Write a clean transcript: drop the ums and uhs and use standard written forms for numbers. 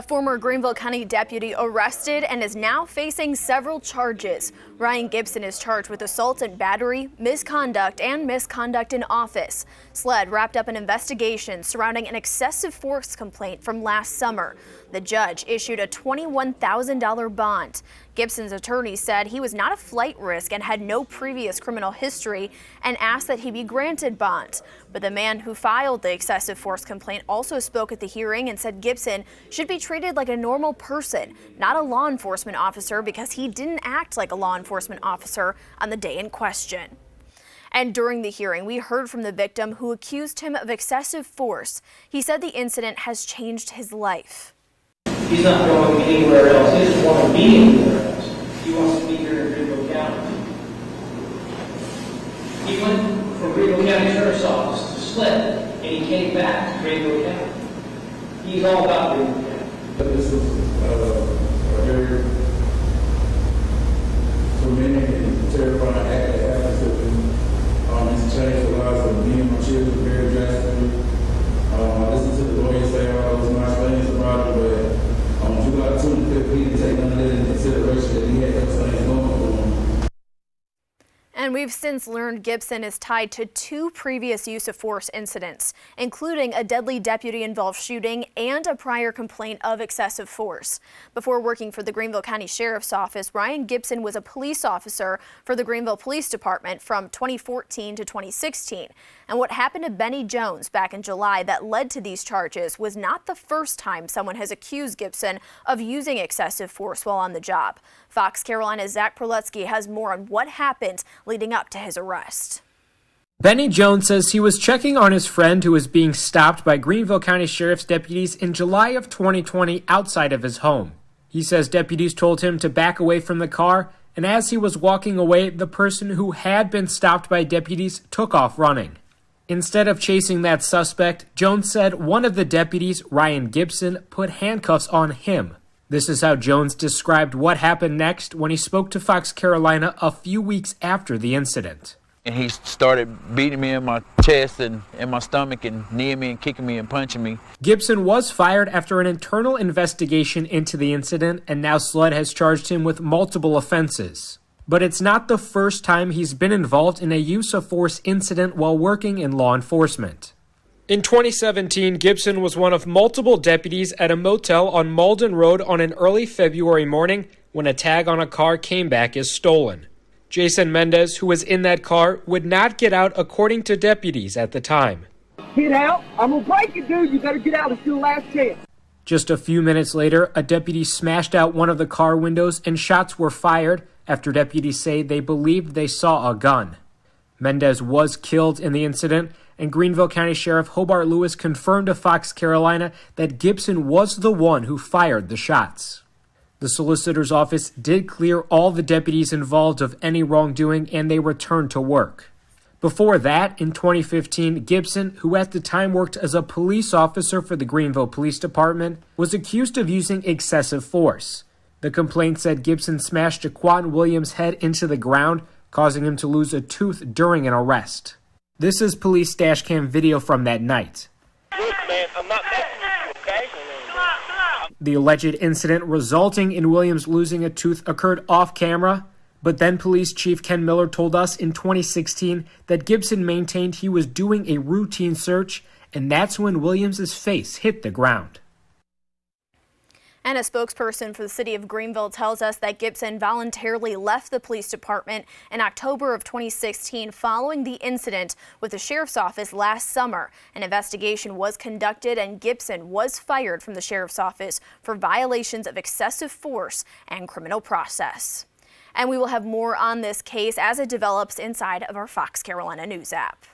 A former Greenville County deputy arrested and is now facing several charges. Ryan Gibson is charged with assault and battery, misconduct, and misconduct in office. SLED wrapped up an investigation surrounding an excessive force complaint from last summer. The judge issued a $21,000 bond. Gibson's attorney said he was not a flight risk and had no previous criminal history and asked that he be granted bond. But the man who filed the excessive force complaint also spoke at the hearing and said Gibson should be treated like a normal person, not a law enforcement officer, because he didn't act like a law enforcement officer on the day in question. And during the hearing, we heard from the victim who accused him of excessive force. He said the incident has changed his life. He's not going anywhere else. He doesn't want to be anywhere else. He wants to be here in Greenville County. He went from Greenville County Sheriff's Office to SLED, and he came back to Greenville County. He's all about Greenville County. This is a very tormenting and terrifying act that happens to me. It's changed the lives of me and my children very drastically. I listened to the lawyer say all those nice things about it, but on July 25th, he didn't take none of that into consideration that he had those things going for him. And we've since learned Gibson is tied to 2 previous use of force incidents, including a deadly deputy-involved shooting and a prior complaint of excessive force. Before working for the Greenville County Sheriff's Office, Ryan Gibson was a police officer for the Greenville Police Department from 2014 to 2016. And what happened to Benny Jones back in July that led to these charges was not the first time someone has accused Gibson of using excessive force while on the job. Fox Carolina's Zach Proletsky has more on what happened leading up to his arrest. Benny Jones says he was checking on his friend who was being stopped by Greenville County Sheriff's deputies in July of 2020 outside of his home. He says deputies told him to back away from the car, and as he was walking away, the person who had been stopped by deputies took off running. Instead of chasing that suspect, Jones said one of the deputies, Ryan Gibson, put handcuffs on him. This is how Jones described what happened next when he spoke to Fox Carolina a few weeks after the incident. And he started beating me in my chest and in my stomach and kneeing me and kicking me and punching me. Gibson was fired after an internal investigation into the incident, and now SLED has charged him with multiple offenses. But it's not the first time he's been involved in a use of force incident while working in law enforcement. In 2017, Gibson was one of multiple deputies at a motel on Malden Road on an early February morning when a tag on a car came back as stolen. Jason Mendez, who was in that car, would not get out according to deputies at the time. Get out. I'm going to break it, dude. You better get out. It's your last chance. Just a few minutes later, a deputy smashed out one of the car windows and shots were fired after deputies say they believed they saw a gun. Mendez was killed in the incident, and Greenville County Sheriff Hobart Lewis confirmed to Fox Carolina that Gibson was the one who fired the shots. The solicitor's office did clear all the deputies involved of any wrongdoing, and they returned to work. Before that, in 2015, Gibson, who at the time worked as a police officer for the Greenville Police Department, was accused of using excessive force. The complaint said Gibson smashed Jaquan Williams' head into the ground, causing him to lose a tooth during an arrest. This is police dashcam video from that night. Look, man, I'm not messing with you, okay? The alleged incident resulting in Williams losing a tooth occurred off camera, but then Police Chief Ken Miller told us in 2016 that Gibson maintained he was doing a routine search, and that's when Williams' face hit the ground. And a spokesperson for the city of Greenville tells us that Gibson voluntarily left the police department in October of 2016 following the incident with the sheriff's office last summer. An investigation was conducted and Gibson was fired from the sheriff's office for violations of excessive force and criminal process. And we will have more on this case as it develops inside of our Fox Carolina News app.